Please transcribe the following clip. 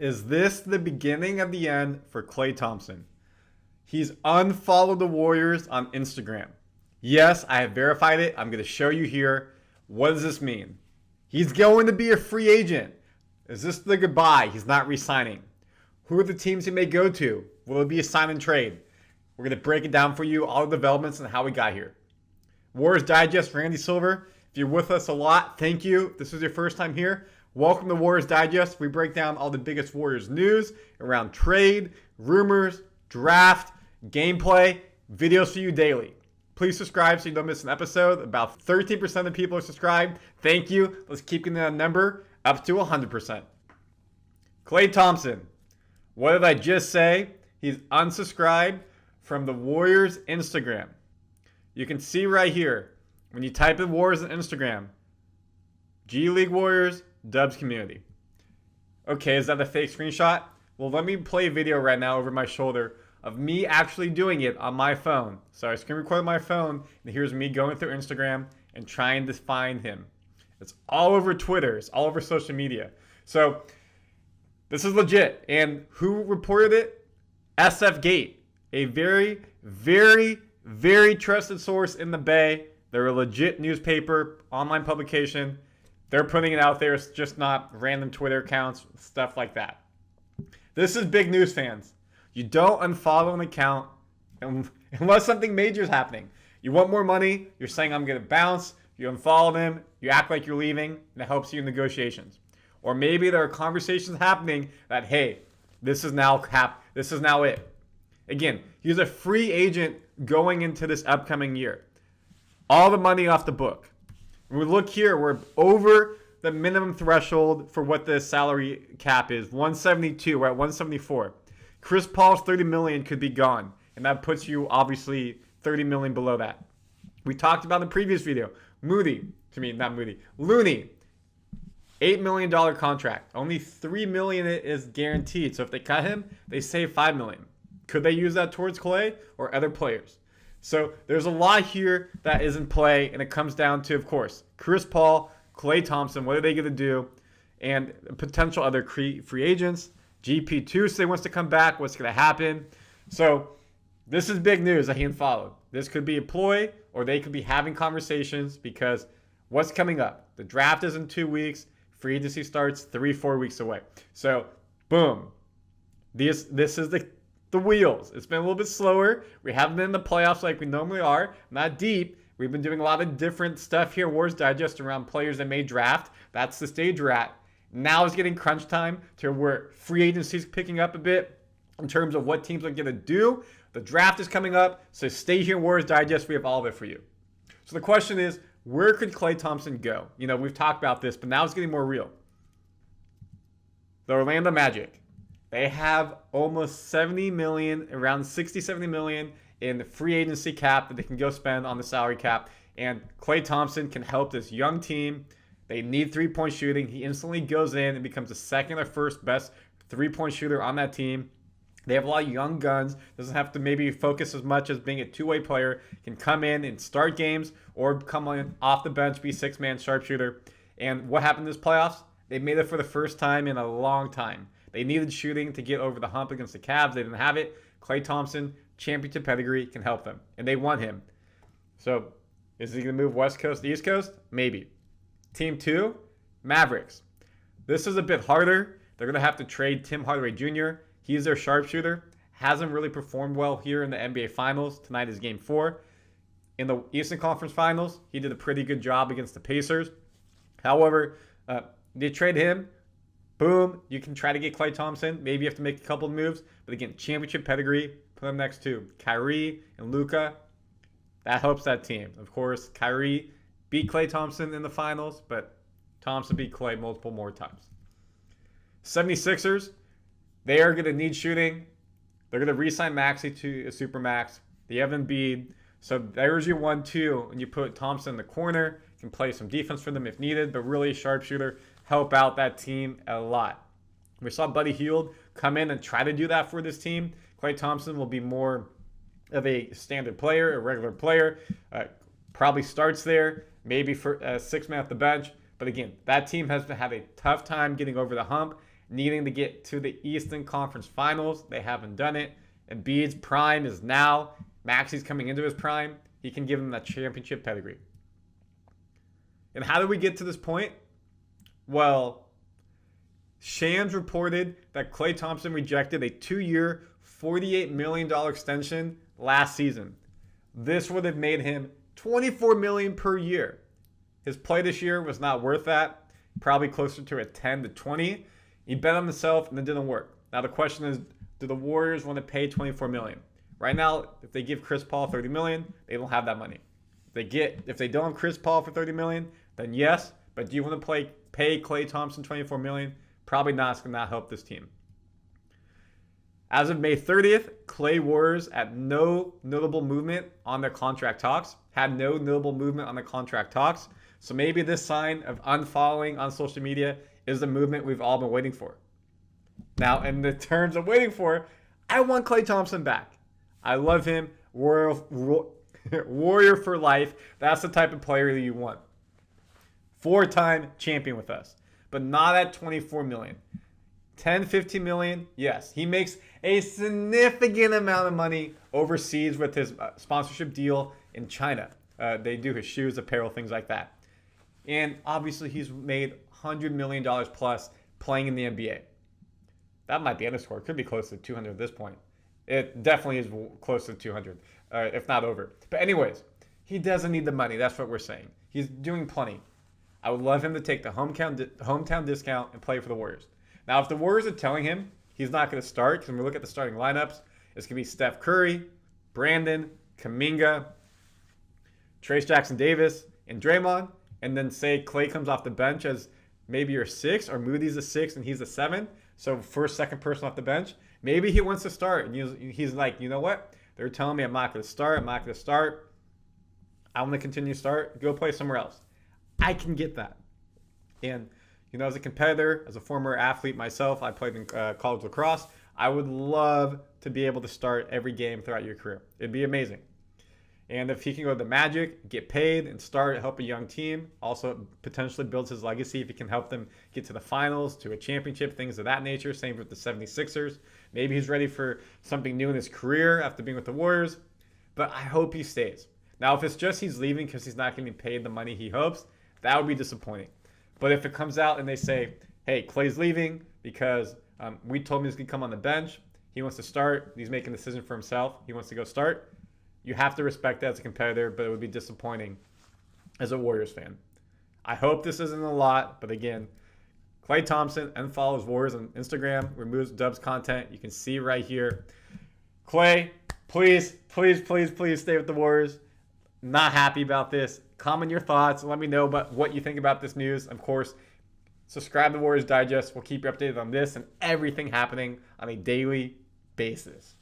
Is this the beginning of the end for Klay Thompson? He's unfollowed the Warriors on Instagram. Yes, I have verified it. I'm going to show you here. What does this mean? He's going to be a free agent. Is this the goodbye? He's not re-signing. Who are the teams he may go to? Will it be a sign and trade? We're going to break it down for you, all the developments and how we got here. Warriors Digest, Randy Silver. If you're with us a lot, thank you. If this is your first time here, welcome to Warriors Digest. We break down all the biggest Warriors news around trade, rumors, draft, gameplay, videos for you daily. Please subscribe so you don't miss an episode. About 13% of people are subscribed. Thank you. Let's keep getting that number up to 100%. Klay Thompson. What did I just say? He's unsubscribed from the Warriors Instagram. You can see right here, when you type in Warriors on Instagram, G League Warriors, Dubs Community. Okay, is that a fake screenshot? Well, let me play a video right now over my shoulder of me actually doing it on my phone. So I screen recorded my phone, and here's me going through Instagram and trying to find him. It's all over Twitter. It's all over social media. So this is legit. And who reported it? SF Gate, a very, very, very trusted source in the Bay. They're a legit newspaper, online publication. They're putting it out there. It's just not random Twitter accounts, stuff like that. This is big news, fans. You don't unfollow an account unless something major is happening. You want more money, you're saying I'm going to bounce, you unfollow them, you act like you're leaving, and it helps you in negotiations. Or maybe there are conversations happening that, hey, this is now it. Again, he's a free agent going into this upcoming year. All the money off the book. When we look here, we're over the minimum threshold for what the salary cap is. 172, we're at 174. Chris Paul's $30 million could be gone, and that puts you obviously $30 million below that. We talked about in the previous video. Looney, $8 million contract. Only $3 million is guaranteed. So if they cut him, they save $5 million. Could they use that towards Klay or other players? So there's a lot here that is in play, and it comes down to, of course, Chris Paul, Klay Thompson, what are they going to do, and potential other free agents. GP2 say wants to come back. What's going to happen? So this is big news that he unfollowed. This could be a ploy, or they could be having conversations because what's coming up? The draft is in 2 weeks. Free agency starts 3-4 weeks away. So, boom. This is the wheels. It's been a little bit slower. We haven't been in the playoffs like we normally are. Not deep. We've been doing a lot of different stuff here. Warriors Digest around players that may draft. That's the stage we're at. Now it's getting crunch time to where free agency is picking up a bit in terms of what teams are going to do. The draft is coming up, so stay here, Warriors Digest. We have all of it for you. So the question is, where could Klay Thompson go? You know, we've talked about this, but now it's getting more real. The Orlando Magic. They have almost $70 million, around $60-70 million in the free agency cap that they can go spend on the salary cap. And Klay Thompson can help this young team. They need three-point shooting. He instantly goes in and becomes the second or first best three-point shooter on that team. They have a lot of young guns. Doesn't have to maybe focus as much as being a two-way player. Can come in and start games or come in off the bench, be six-man sharpshooter. And what happened in this playoffs? They made it for the first time in a long time. They needed shooting to get over the hump against the Cavs. They didn't have it. Klay Thompson, championship pedigree, can help them. And they want him. So is he going to move West Coast to East Coast? Maybe. Team 2, Mavericks. This is a bit harder. They're going to have to trade Tim Hardaway Jr. He's their sharpshooter. Hasn't really performed well here in the NBA Finals. Tonight is Game 4. In the Eastern Conference Finals, he did a pretty good job against the Pacers. However, they trade him. Boom. You can try to get Klay Thompson. Maybe you have to make a couple of moves. But again, championship pedigree. Put them next to Kyrie and Luka. That helps that team. Of course, Kyrie beat Klay Thompson in the finals, but Thompson beat Klay multiple more times. 76ers, they are going to need shooting. They're going to re-sign Maxey to a supermax. They have Embiid. So there's your 1-2, and you put Thompson in the corner. You can play some defense for them if needed, but really a sharpshooter. Help out that team a lot. We saw Buddy Hield come in and try to do that for this team. Klay Thompson will be more of a standard player, a regular player. Probably starts there, maybe for 6 man off the bench. But again, that team has had a tough time getting over the hump. needing to get to the Eastern Conference Finals. They haven't done it. Embiid's prime is now. Maxi's coming into his prime. He can give them that championship pedigree. And how did we get to this point? Well, Shams reported that Klay Thompson rejected a 2-year, $48 million extension last season. This would have made him $24 million per year. His play this year was not worth that. Probably closer to a 10 to 20. He bet on himself and it didn't work. Now the question is, do the Warriors want to pay $24 million? Right now, if they give Chris Paul $30 million, they don't have that money. If they don't have Chris Paul for $30 million, then yes. But do you want to pay Klay Thompson $24 million? Probably not. It's going to not help this team. As of May 30th, Klay Warriors had no notable movement on their contract talks. So maybe this sign of unfollowing on social media is the movement we've all been waiting for. Now, in the terms of waiting for, I want Klay Thompson back. I love him. Warrior for life. That's the type of player that you want. 4-time champion with us, but not at $24 million. 10, 15 million, yes. He makes a significant amount of money overseas with his sponsorship deal in China. They do his shoes, apparel, things like that. And obviously he's made $100 million plus playing in the NBA. That might be underscore. It could be close to 200 at this point. It definitely is close to 200, if not over. But anyways, he doesn't need the money. That's what we're saying. He's doing plenty. I would love him to take the hometown discount and play for the Warriors. Now, if the Warriors are telling him he's not going to start, because when we look at the starting lineups, it's going to be Steph Curry, Brandon, Kuminga, Trace Jackson-Davis, and Draymond, and then say Klay comes off the bench as maybe your 6, or Moody's a 6 and he's a 7, so first, second person off the bench. Maybe he wants to start, and he's like, you know what? They're telling me I'm not going to start. I want to continue to start. Go play somewhere else. I can get that. And, as a competitor, as a former athlete myself, I played in college lacrosse. I would love to be able to start every game throughout your career. It'd be amazing. And if he can go to the Magic, get paid, and start, help a young team, also potentially builds his legacy if he can help them get to the finals, to a championship, things of that nature. Same with the 76ers. Maybe he's ready for something new in his career after being with the Warriors. But I hope he stays. Now, if it's just he's leaving because he's not getting paid the money he hopes, that would be disappointing. But if it comes out and they say, hey, Klay's leaving because we told him he's going to come on the bench, he wants to start, he's making a decision for himself, he wants to go start, you have to respect that as a competitor, but it would be disappointing as a Warriors fan. I hope this isn't a lot, but again, Klay Thompson unfollows Warriors on Instagram, removes Dubs content. You can see right here. Klay, please stay with the Warriors. Not happy about this. Comment your thoughts. Let me know about what you think about this news. Of course, subscribe to Warriors Digest. We'll keep you updated on this and everything happening on a daily basis.